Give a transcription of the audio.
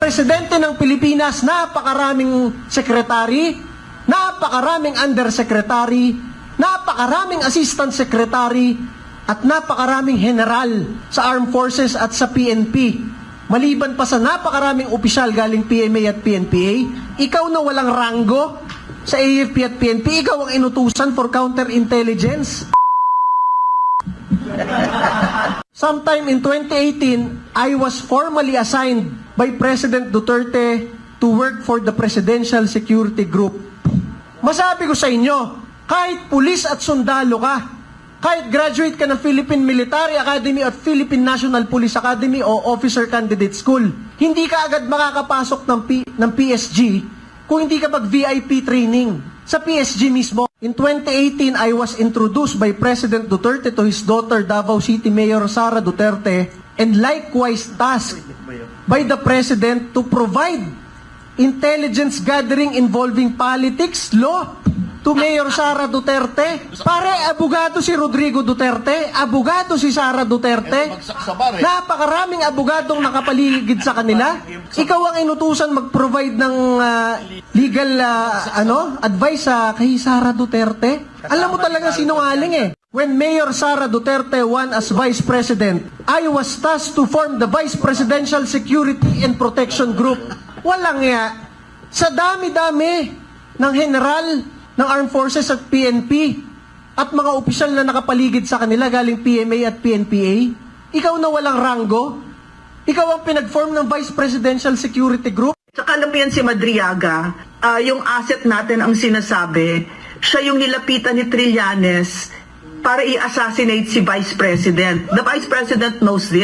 Presidente ng Pilipinas, napakaraming sekretary, napakaraming undersecretary, napakaraming assistant secretary, at napakaraming general sa Armed Forces at sa PNP. Maliban pa sa napakaraming opisyal galing PMA at PNPA, ikaw na walang ranggo sa AFP at PNP, ikaw ang inutusan for counterintelligence. Sometime in 2018, I was formally assigned by President Duterte to work for the Presidential Security Group. Masabi ko sa inyo, kahit pulis at sundalo ka, kahit graduate ka ng Philippine Military Academy at Philippine National Police Academy o Officer Candidate School, hindi ka agad makakapasok ng PSG kung hindi ka mag-VIP training sa PSG mismo. In 2018, I was introduced by President Duterte to his daughter, Davao City Mayor Sara Duterte, and likewise tasked by the President to provide intelligence gathering involving politics, law, to Mayor Sara Duterte. Pare, abogado si Rodrigo Duterte, abogado si Sara Duterte. Napakaraming abogadong nakapaligid sa kanila. Ikaw ang inutusan mag-provide ng legal advice kay Sara Duterte. Alam mo talaga sinungaling eh. When Mayor Sara Duterte won as Vice President, I was tasked to form the Vice Presidential Security and Protection Group. Walang ya. Sa dami-dami ng general ng Armed Forces at PNP at mga opisyal na nakapaligid sa kanila galing PMA at PNPA, ikaw na walang ranggo, ikaw ang pinag-form ng Vice Presidential Security Group. Sa kalampian si Madriaga, yung asset natin ang sinasabi, siya yung nilapitan ni Trillanes para i-assassinate si Vice President. The Vice President knows this.